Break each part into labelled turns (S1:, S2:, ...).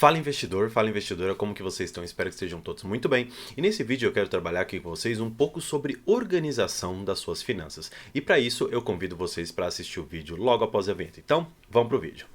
S1: Fala investidora, como que vocês estão? Espero que estejam todos muito bem. E nesse vídeo eu quero trabalhar aqui com vocês um pouco sobre organização das suas finanças. E para isso eu convido vocês para assistir o vídeo logo após o evento. Então, vamos pro vídeo.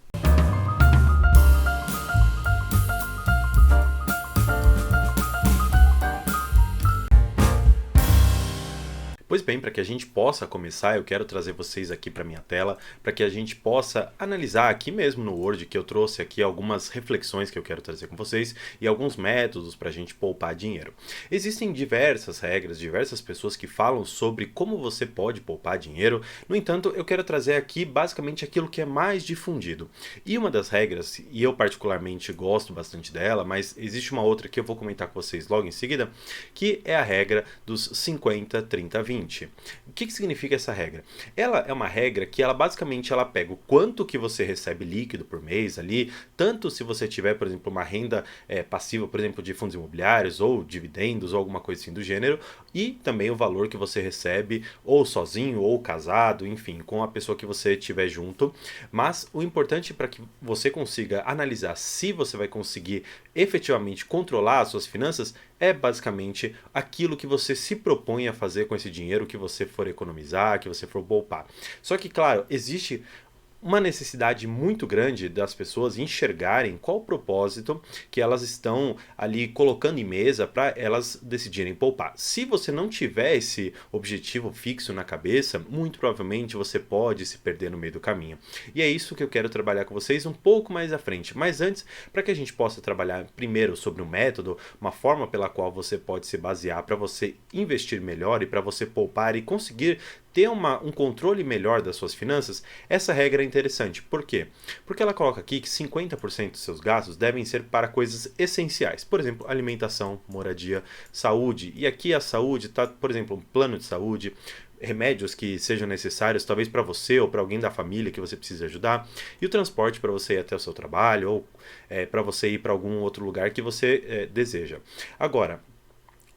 S1: Pois bem, para que a gente possa começar, eu quero trazer vocês aqui para minha tela, para que a gente possa analisar aqui mesmo no Word, que eu trouxe aqui algumas reflexões que eu quero trazer com vocês e alguns métodos para a gente poupar dinheiro. Existem diversas regras, diversas pessoas que falam sobre como você pode poupar dinheiro, no entanto, eu quero trazer aqui basicamente aquilo que é mais difundido. E uma das regras, e eu particularmente gosto bastante dela, mas existe uma outra que eu vou comentar com vocês logo em seguida, que é a regra dos 50, 30, 20. O que significa essa regra? Ela é uma regra que basicamente ela pega o quanto que você recebe líquido por mês ali, tanto se você tiver, por exemplo, uma renda passiva, por exemplo, de fundos imobiliários ou dividendos ou alguma coisa assim do gênero, e também o valor que você recebe ou sozinho ou casado, enfim, com a pessoa que você estiver junto. Mas o importante para que você consiga analisar se você vai conseguir efetivamente controlar as suas finanças é basicamente aquilo que você se propõe a fazer com esse dinheiro que você for economizar, que você for poupar. Só que, claro, existe uma necessidade muito grande das pessoas enxergarem qual o propósito que elas estão ali colocando em mesa para elas decidirem poupar. Se você não tiver esse objetivo fixo na cabeça, muito provavelmente você pode se perder no meio do caminho. E é isso que eu quero trabalhar com vocês um pouco mais à frente. Mas antes, para que a gente possa trabalhar primeiro sobre um método, uma forma pela qual você pode se basear para você investir melhor e para você poupar e conseguir ter um controle melhor das suas finanças, essa regra é interessante. Por quê? Porque ela coloca aqui que 50% dos seus gastos devem ser para coisas essenciais. Por exemplo, alimentação, moradia, saúde. E aqui a saúde está, por exemplo, um plano de saúde, remédios que sejam necessários, talvez para você ou para alguém da família que você precise ajudar, e o transporte para você ir até o seu trabalho ou para você ir para algum outro lugar que você deseja. Agora,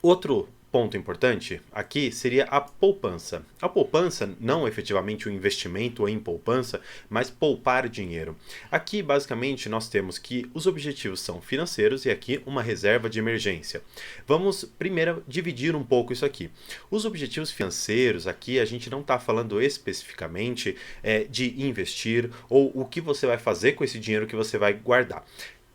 S1: outro ponto importante aqui seria a poupança. A poupança, não efetivamente o investimento em poupança, mas poupar dinheiro. Aqui, basicamente, nós temos que os objetivos são financeiros e aqui uma reserva de emergência. Vamos primeiro dividir um pouco isso aqui. Os objetivos financeiros, aqui a gente não está falando especificamente de investir ou o que você vai fazer com esse dinheiro que você vai guardar.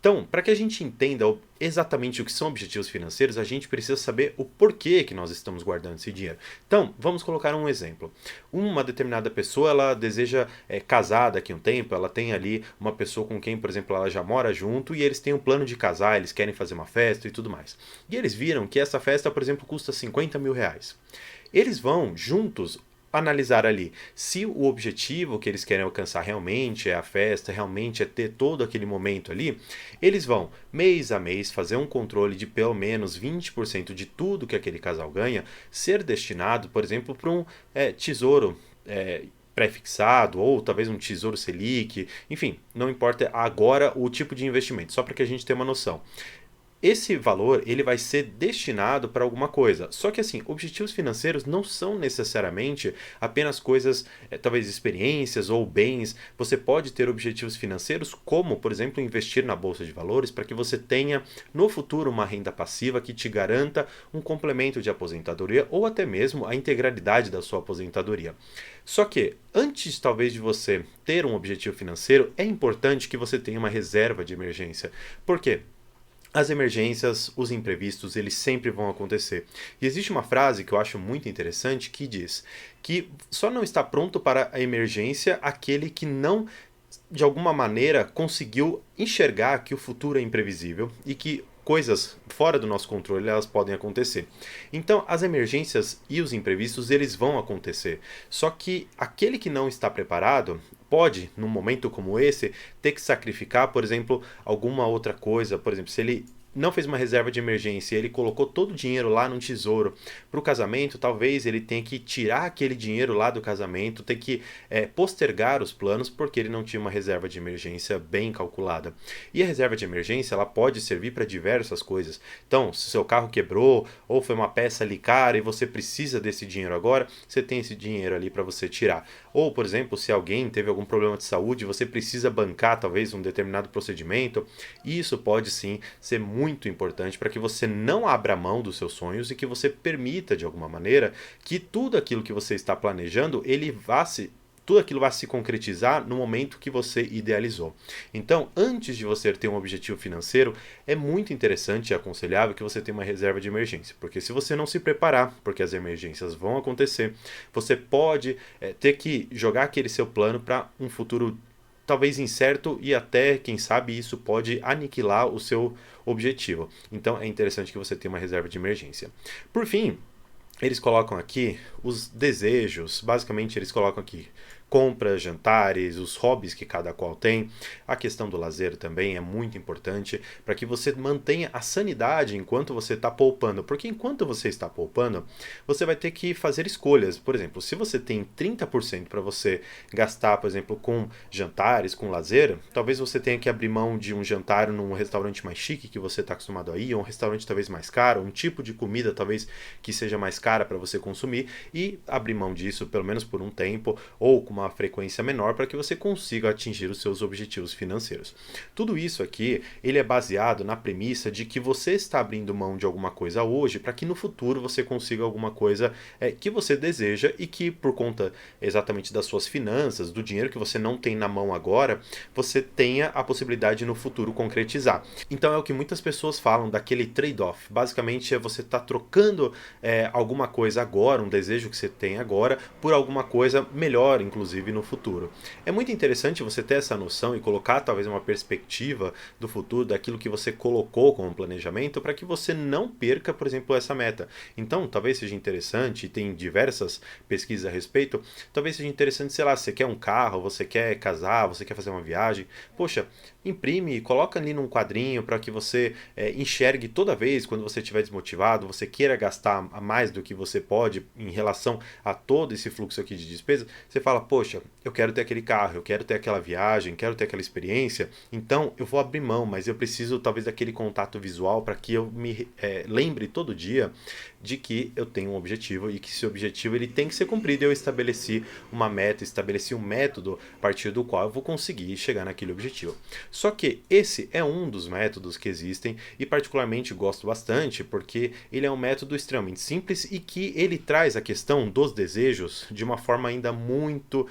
S1: Então, para que a gente entenda exatamente o que são objetivos financeiros, a gente precisa saber o porquê que nós estamos guardando esse dinheiro. Então, vamos colocar um exemplo. Uma determinada pessoa, ela deseja casar daqui a um tempo, ela tem ali uma pessoa com quem, por exemplo, ela já mora junto e eles têm um plano de casar, eles querem fazer uma festa e tudo mais. E eles viram que essa festa, por exemplo, custa 50 mil reais. Eles vão juntos analisar ali se o objetivo que eles querem alcançar realmente é a festa, realmente é ter todo aquele momento ali, eles vão mês a mês fazer um controle de pelo menos 20% de tudo que aquele casal ganha ser destinado, por exemplo, para um tesouro pré-fixado ou talvez um tesouro Selic, enfim, não importa agora o tipo de investimento, só para que a gente tenha uma noção. Esse valor ele vai ser destinado para alguma coisa. Só que assim, objetivos financeiros não são necessariamente apenas coisas, talvez experiências ou bens. Você pode ter objetivos financeiros como, por exemplo, investir na bolsa de valores para que você tenha no futuro uma renda passiva que te garanta um complemento de aposentadoria ou até mesmo a integralidade da sua aposentadoria. Só que antes talvez de você ter um objetivo financeiro, é importante que você tenha uma reserva de emergência. Por quê? As emergências, os imprevistos, eles sempre vão acontecer. E existe uma frase que eu acho muito interessante que diz que só não está pronto para a emergência aquele que não, de alguma maneira, conseguiu enxergar que o futuro é imprevisível e que coisas fora do nosso controle elas podem acontecer. Então, as emergências e os imprevistos eles vão acontecer. Só que aquele que não está preparado pode, num momento como esse, ter que sacrificar, por exemplo, alguma outra coisa. Por exemplo, se ele não fez uma reserva de emergência, ele colocou todo o dinheiro lá no tesouro para o casamento, talvez ele tenha que tirar aquele dinheiro lá do casamento, ter que postergar os planos porque ele não tinha uma reserva de emergência bem calculada. E a reserva de emergência ela pode servir para diversas coisas. Então, se seu carro quebrou ou foi uma peça ali cara e você precisa desse dinheiro agora, você tem esse dinheiro ali para você tirar. Ou, por exemplo, se alguém teve algum problema de saúde, você precisa bancar talvez um determinado procedimento, isso pode sim ser muito importante para que você não abra mão dos seus sonhos e que você permita de alguma maneira que tudo aquilo que você está planejando, tudo aquilo vai se concretizar no momento que você idealizou. Então, antes de você ter um objetivo financeiro, é muito interessante e aconselhável que você tenha uma reserva de emergência, porque se você não se preparar, porque as emergências vão acontecer, você pode ter que jogar aquele seu plano para um futuro talvez incerto e até, quem sabe, isso pode aniquilar o seu objetivo. Então, é interessante que você tenha uma reserva de emergência. Por fim, eles colocam aqui os desejos, basicamente eles colocam aqui compras, jantares, os hobbies que cada qual tem. A questão do lazer também é muito importante para que você mantenha a sanidade enquanto você está poupando, porque enquanto você está poupando, você vai ter que fazer escolhas. Por exemplo, se você tem 30% para você gastar, por exemplo, com jantares, com lazer, talvez você tenha que abrir mão de um jantar num restaurante mais chique que você está acostumado a ir, ou um restaurante talvez mais caro, um tipo de comida talvez que seja mais cara para você consumir e abrir mão disso pelo menos por um tempo ou com uma frequência menor para que você consiga atingir os seus objetivos financeiros. Tudo isso aqui, ele é baseado na premissa de que você está abrindo mão de alguma coisa hoje para que no futuro você consiga alguma coisa que você deseja e que por conta exatamente das suas finanças, do dinheiro que você não tem na mão agora, você tenha a possibilidade de no futuro concretizar. Então é o que muitas pessoas falam daquele trade-off. Basicamente é você estar trocando alguma coisa agora, um desejo que você tem agora, por alguma coisa melhor, inclusive no futuro. É muito interessante você ter essa noção e colocar talvez uma perspectiva do futuro, daquilo que você colocou como planejamento, para que você não perca, por exemplo, essa meta. Então, talvez seja interessante, e tem diversas pesquisas a respeito, talvez seja interessante, sei lá, você quer um carro, você quer casar, você quer fazer uma viagem, poxa, imprime, coloca ali num quadrinho para que você enxergue toda vez quando você estiver desmotivado, você queira gastar a mais do que você pode em relação a todo esse fluxo aqui de despesa, você fala, poxa, eu quero ter aquele carro, eu quero ter aquela viagem, quero ter aquela experiência, então eu vou abrir mão, mas eu preciso talvez daquele contato visual para que eu me lembre todo dia de que eu tenho um objetivo e que esse objetivo ele tem que ser cumprido. Eu estabeleci uma meta, estabeleci um método a partir do qual eu vou conseguir chegar naquele objetivo. Só que esse é um dos métodos que existem e particularmente gosto bastante porque ele é um método extremamente simples e que ele traz a questão dos desejos de uma forma ainda muito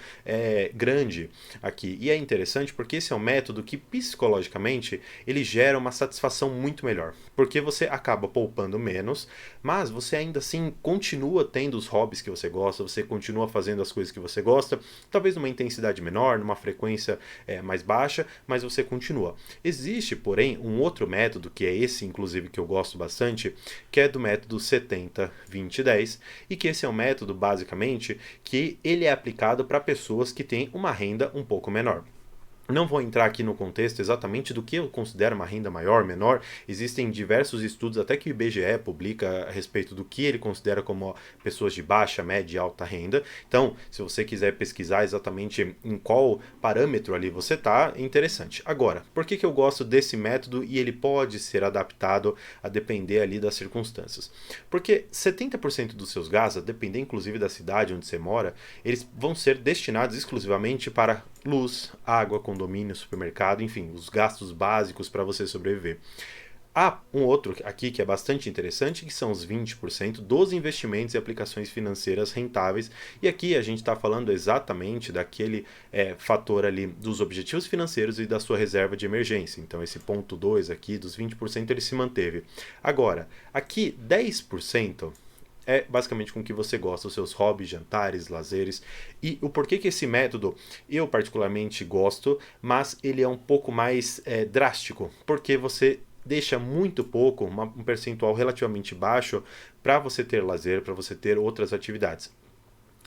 S1: grande aqui. E é interessante porque esse é um método que psicologicamente ele gera uma satisfação muito melhor, porque você acaba poupando menos, mas você ainda assim continua tendo os hobbies que você gosta, você continua fazendo as coisas que você gosta, talvez numa intensidade menor, numa frequência mais baixa, mas você continua. Existe, porém, um outro método, que é esse inclusive que eu gosto bastante, que é do método 70-20-10, e que esse é um método basicamente que ele é aplicado para pessoas que têm uma renda um pouco menor. Não vou entrar aqui no contexto exatamente do que eu considero uma renda maior, menor. Existem diversos estudos, até que o IBGE publica a respeito do que ele considera como pessoas de baixa, média e alta renda. Então, se você quiser pesquisar exatamente em qual parâmetro ali você está, é interessante. Agora, por que eu gosto desse método e ele pode ser adaptado a depender ali das circunstâncias? Porque 70% dos seus gastos, a depender inclusive da cidade onde você mora, eles vão ser destinados exclusivamente para luz, água, condomínio, supermercado, enfim, os gastos básicos para você sobreviver. Há um outro aqui que é bastante interessante, que são os 20% dos investimentos e aplicações financeiras rentáveis. E aqui a gente está falando exatamente daquele fator ali dos objetivos financeiros e da sua reserva de emergência. Então esse ponto 2 aqui dos 20% ele se manteve. Agora, aqui 10% é basicamente com o que você gosta, os seus hobbies, jantares, lazeres. E o porquê que esse método eu particularmente gosto, mas ele é um pouco mais drástico, porque você deixa muito pouco, um percentual relativamente baixo, para você ter lazer, para você ter outras atividades.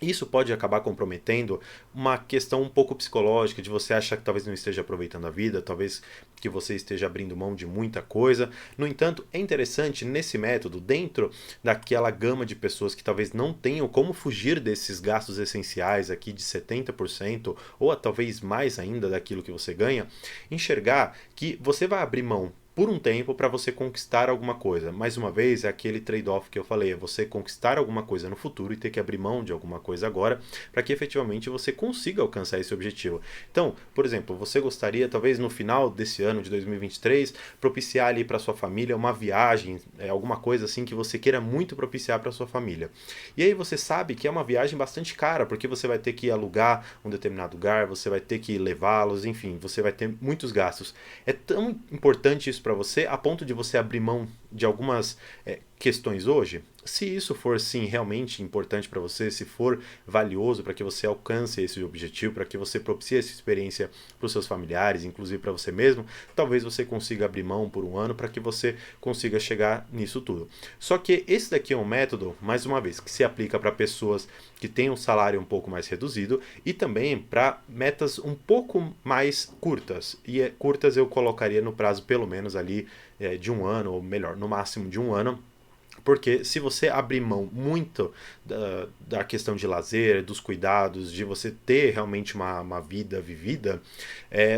S1: Isso pode acabar comprometendo uma questão um pouco psicológica, de você achar que talvez não esteja aproveitando a vida, talvez que você esteja abrindo mão de muita coisa. No entanto, é interessante nesse método, dentro daquela gama de pessoas que talvez não tenham como fugir desses gastos essenciais aqui de 70% ou talvez mais ainda daquilo que você ganha, enxergar que você vai abrir mão por um tempo para você conquistar alguma coisa. Mais uma vez, é aquele trade-off que eu falei, é você conquistar alguma coisa no futuro e ter que abrir mão de alguma coisa agora para que efetivamente você consiga alcançar esse objetivo. Então, por exemplo, você gostaria talvez no final desse ano de 2023 propiciar ali para sua família uma viagem, alguma coisa assim que você queira muito propiciar para sua família. E aí você sabe que é uma viagem bastante cara, porque você vai ter que alugar um determinado lugar, você vai ter que levá-los, enfim, você vai ter muitos gastos. É tão importante isso para você a ponto de você abrir mão de algumas questões hoje? Se isso for sim realmente importante para você, se for valioso para que você alcance esse objetivo, para que você propicie essa experiência para os seus familiares, inclusive para você mesmo, talvez você consiga abrir mão por um ano para que você consiga chegar nisso tudo. Só que esse daqui é um método, mais uma vez, que se aplica para pessoas que têm um salário um pouco mais reduzido e também para metas um pouco mais curtas. E curtas eu colocaria no prazo pelo menos ali de um ano, ou melhor, no máximo de um ano. Porque se você abrir mão muito da questão de lazer, dos cuidados, de você ter realmente uma vida vivida,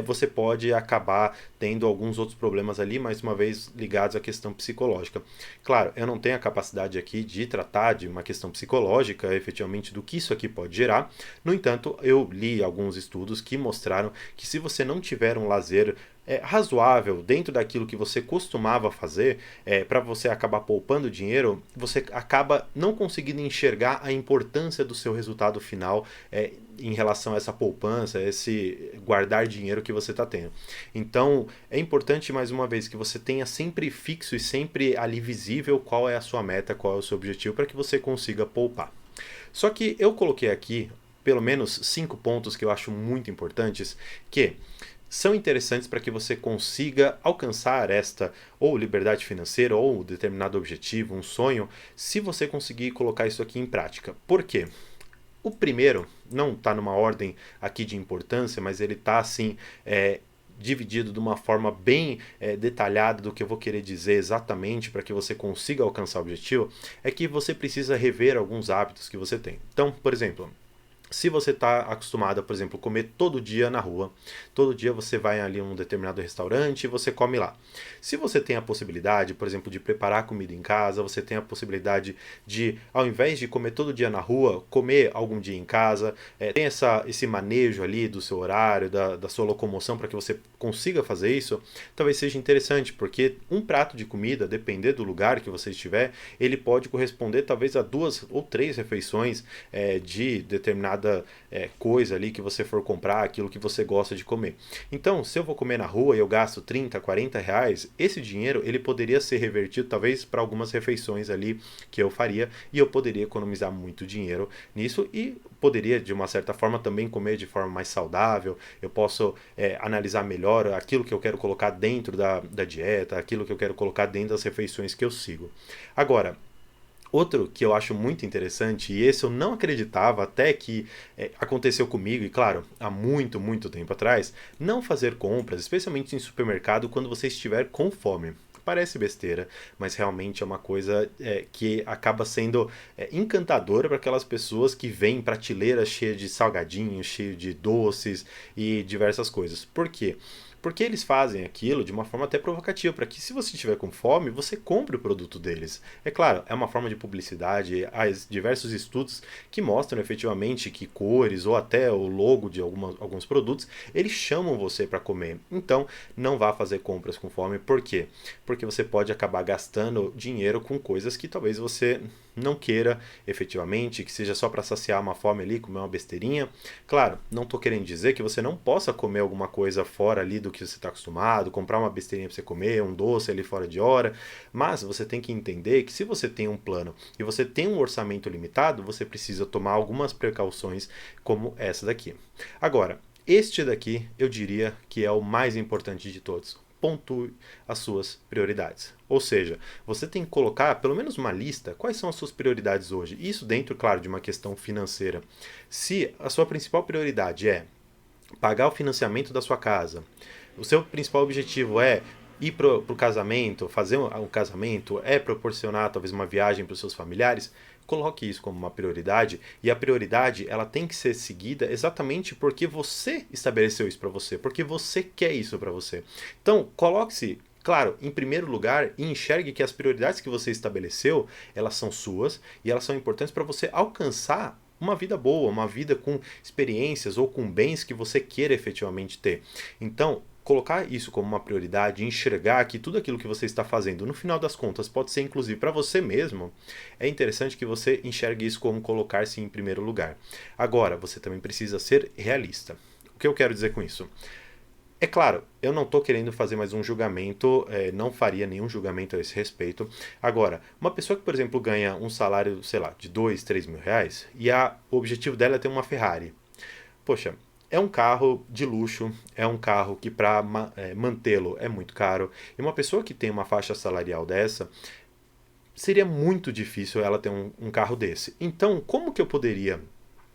S1: você pode acabar tendo alguns outros problemas ali, mais uma vez ligados à questão psicológica. Claro, eu não tenho a capacidade aqui de tratar de uma questão psicológica, efetivamente, do que isso aqui pode gerar. No entanto, eu li alguns estudos que mostraram que se você não tiver um lazer razoável dentro daquilo que você costumava fazer, para você acabar poupando dinheiro, você acaba não conseguindo enxergar a importância do seu resultado final em relação a essa poupança, esse guardar dinheiro que você está tendo. Então, é importante, mais uma vez, que você tenha sempre fixo e sempre ali visível qual é a sua meta, qual é o seu objetivo, para que você consiga poupar. Só que eu coloquei aqui pelo menos 5 pontos que eu acho muito importantes, que são interessantes para que você consiga alcançar esta ou liberdade financeira ou determinado objetivo, um sonho, se você conseguir colocar isso aqui em prática. Por quê? O primeiro não está numa ordem aqui de importância, mas ele está assim dividido de uma forma bem detalhada do que eu vou querer dizer exatamente para que você consiga alcançar o objetivo, é que você precisa rever alguns hábitos que você tem. Então, por exemplo, se você está acostumado, por exemplo, a comer todo dia na rua, todo dia você vai ali a um determinado restaurante e você come lá. Se você tem a possibilidade, por exemplo, de preparar comida em casa, você tem a possibilidade de, ao invés de comer todo dia na rua, comer algum dia em casa, tem esse manejo ali do seu horário, da sua locomoção para que você consiga fazer isso, talvez seja interessante, porque um prato de comida, depender do lugar que você estiver, ele pode corresponder talvez a 2 ou 3 refeições de determinada coisa ali que você for comprar, aquilo que você gosta de comer. Então, se eu vou comer na rua e eu gasto 30, 40 reais, esse dinheiro ele poderia ser revertido talvez para algumas refeições ali que eu faria e eu poderia economizar muito dinheiro nisso e poderia de uma certa forma também comer de forma mais saudável. Eu posso analisar melhor aquilo que eu quero colocar dentro da dieta, aquilo que eu quero colocar dentro das refeições que eu sigo. Agora, outro que eu acho muito interessante, e esse eu não acreditava até que aconteceu comigo, e claro, há muito, muito tempo atrás, não fazer compras, especialmente em supermercado, quando você estiver com fome. Parece besteira, mas realmente é uma coisa que acaba sendo encantadora para aquelas pessoas que veem prateleiras cheias de salgadinhos, cheias de doces e diversas coisas. Por quê? Porque eles fazem aquilo de uma forma até provocativa, para que se você estiver com fome, você compre o produto deles. É claro, é uma forma de publicidade, há diversos estudos que mostram efetivamente que cores ou até o logo de alguns produtos, eles chamam você para comer. Então, não vá fazer compras com fome, por quê? Porque você pode acabar gastando dinheiro com coisas que talvez você não queira efetivamente, que seja só para saciar uma fome ali, comer uma besteirinha. Claro, não estou querendo dizer que você não possa comer alguma coisa fora ali do que você está acostumado, comprar uma besteirinha para você comer, um doce ali fora de hora, mas você tem que entender que se você tem um plano e você tem um orçamento limitado, você precisa tomar algumas precauções como essa daqui. Agora, este daqui eu diria que é o mais importante de todos. pontue as suas prioridades. Ou seja, você tem que colocar pelo menos uma lista, quais são as suas prioridades hoje. Isso dentro, claro, de uma questão financeira. Se a sua principal prioridade é pagar o financiamento da sua casa, o seu principal objetivo é ir para o casamento, fazer um casamento, é proporcionar talvez uma viagem para os seus familiares, coloque isso como uma prioridade, e a prioridade ela tem que ser seguida exatamente porque você estabeleceu isso para você, porque você quer isso para você. Então, coloque-se, claro, em primeiro lugar, e enxergue que as prioridades que você estabeleceu, elas são suas e elas são importantes para você alcançar uma vida boa, uma vida com experiências ou com bens que você queira efetivamente ter. Então, colocar isso como uma prioridade, enxergar que tudo aquilo que você está fazendo, no final das contas, pode ser inclusive para você mesmo, é interessante que você enxergue isso como colocar-se em primeiro lugar. Agora, você também precisa ser realista. O que eu quero dizer com isso? É claro, eu não estou querendo fazer mais um julgamento, não faria nenhum julgamento a esse respeito. Agora, uma pessoa que, por exemplo, ganha um salário, sei lá, de 2, 3 mil reais e o objetivo dela é ter uma Ferrari. Poxa, é um carro de luxo, é um carro que para mantê-lo é muito caro. E uma pessoa que tem uma faixa salarial dessa, seria muito difícil ela ter um carro desse. Então, como que eu poderia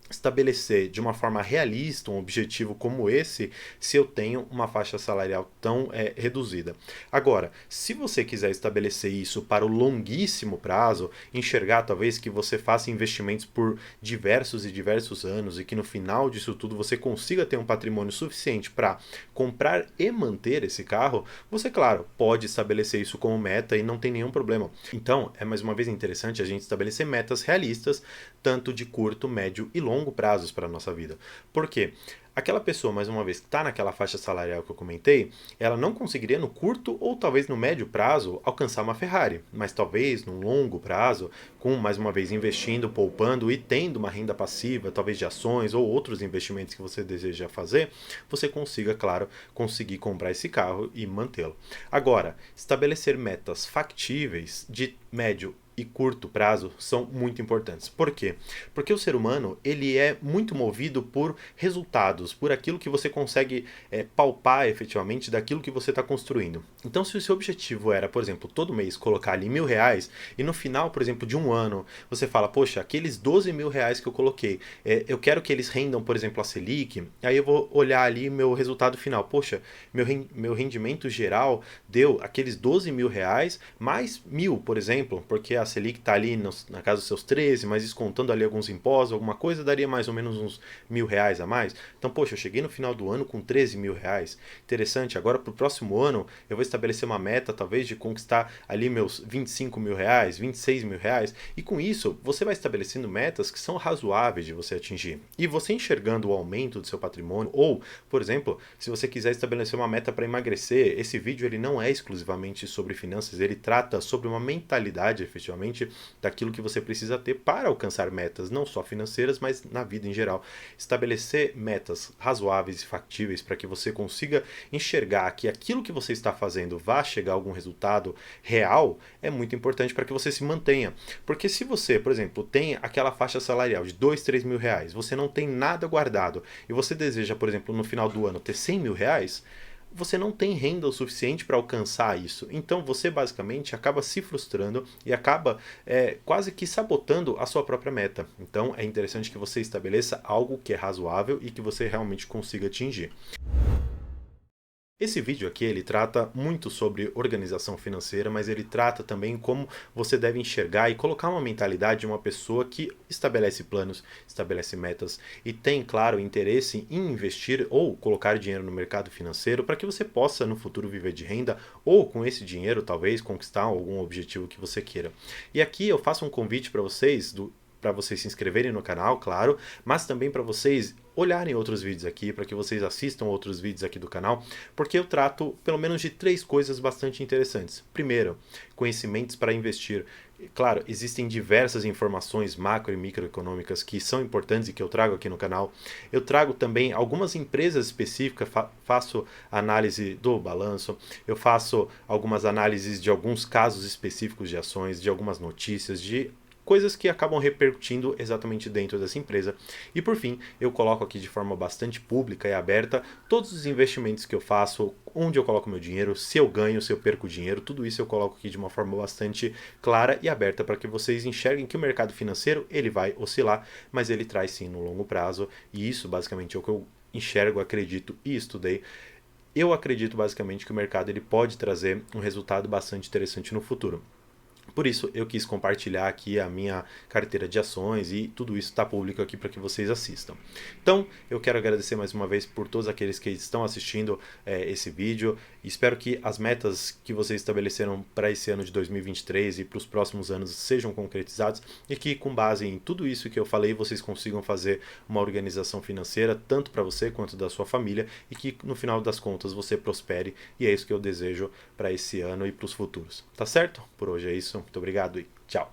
S1: estabelecer de uma forma realista um objetivo como esse se eu tenho uma faixa salarial tão reduzida? Agora, se você quiser estabelecer isso para o longuíssimo prazo, enxergar talvez que você faça investimentos por diversos e diversos anos e que no final disso tudo você consiga ter um patrimônio suficiente para comprar e manter esse carro, você, claro, pode estabelecer isso como meta e não tem nenhum problema. Então, é mais uma vez interessante a gente estabelecer metas realistas, tanto de curto, médio e longo prazos para a nossa vida. Por quê? Aquela pessoa, mais uma vez, que está naquela faixa salarial que eu comentei, ela não conseguiria no curto ou talvez no médio prazo alcançar uma Ferrari, mas talvez no longo prazo, com mais uma vez investindo, poupando e tendo uma renda passiva, talvez de ações ou outros investimentos que você deseja fazer, você consiga, claro, conseguir comprar esse carro e mantê-lo. Agora, estabelecer metas factíveis de médio e curto prazo são muito importantes. Por quê? Porque o ser humano ele é muito movido por resultados, por aquilo que você consegue palpar efetivamente daquilo que você está construindo. Então, se o seu objetivo era, por exemplo, todo mês colocar ali R$ 1.000 e no final, por exemplo, de um ano, você fala, poxa, aqueles R$ 12.000 que eu coloquei, eu quero que eles rendam, por exemplo, a Selic, aí eu vou olhar ali meu resultado final. Poxa, meu rendimento geral deu aqueles R$ 12.000 mais 1.000, por exemplo, porque a Selic está ali na casa dos seus 13, mas descontando ali alguns impostos, alguma coisa, daria mais ou menos uns R$ 1.000 a mais. Então, poxa, eu cheguei no final do ano com R$ 13.000. Interessante, agora para o próximo ano eu vou estabelecer uma meta, talvez, de conquistar ali meus R$ 25.000, R$ 26.000, e com isso você vai estabelecendo metas que são razoáveis de você atingir. E você enxergando o aumento do seu patrimônio, ou, por exemplo, se você quiser estabelecer uma meta para emagrecer, esse vídeo ele não é exclusivamente sobre finanças, ele trata sobre uma mentalidade, efetivamente, daquilo que você precisa ter para alcançar metas, não só financeiras, mas na vida em geral. Estabelecer metas razoáveis e factíveis para que você consiga enxergar que aquilo que você está fazendo vai chegar a algum resultado real é muito importante para que você se mantenha. Porque se você, por exemplo, tem aquela faixa salarial de R$ 2.000, R$ 3.000, você não tem nada guardado e você deseja, por exemplo, no final do ano ter R$ 100.000, você não tem renda o suficiente para alcançar isso. Então você basicamente acaba se frustrando e acaba quase que sabotando a sua própria meta. Então é interessante que você estabeleça algo que é razoável e que você realmente consiga atingir. Esse vídeo aqui ele trata muito sobre organização financeira, mas ele trata também como você deve enxergar e colocar uma mentalidade de uma pessoa que estabelece planos, estabelece metas e tem, claro, interesse em investir ou colocar dinheiro no mercado financeiro para que você possa no futuro viver de renda ou com esse dinheiro talvez conquistar algum objetivo que você queira. E aqui eu faço um convite para vocês para vocês se inscreverem no canal, claro, mas também para vocês olharem outros vídeos aqui, para que vocês assistam outros vídeos aqui do canal, porque eu trato pelo menos de 3 coisas bastante interessantes. Primeiro, conhecimentos para investir. Claro, existem diversas informações macro e microeconômicas que são importantes e que eu trago aqui no canal. Eu trago também algumas empresas específicas, faço análise do balanço, eu faço algumas análises de alguns casos específicos de ações, de algumas notícias, de coisas que acabam repercutindo exatamente dentro dessa empresa. E por fim, eu coloco aqui de forma bastante pública e aberta todos os investimentos que eu faço, onde eu coloco meu dinheiro, se eu ganho, se eu perco dinheiro, tudo isso eu coloco aqui de uma forma bastante clara e aberta para que vocês enxerguem que o mercado financeiro ele vai oscilar, mas ele traz sim no longo prazo, e isso basicamente é o que eu enxergo, acredito e estudei. Eu acredito basicamente que o mercado ele pode trazer um resultado bastante interessante no futuro. Por isso, eu quis compartilhar aqui a minha carteira de ações e tudo isso está público aqui para que vocês assistam. Então, eu quero agradecer mais uma vez por todos aqueles que estão assistindo esse vídeo. Espero que as metas que vocês estabeleceram para esse ano de 2023 e para os próximos anos sejam concretizadas e que, com base em tudo isso que eu falei, vocês consigam fazer uma organização financeira, tanto para você quanto da sua família, e que, no final das contas, você prospere. E é isso que eu desejo para esse ano e para os futuros. Tá certo? Por hoje é isso. Muito obrigado e tchau.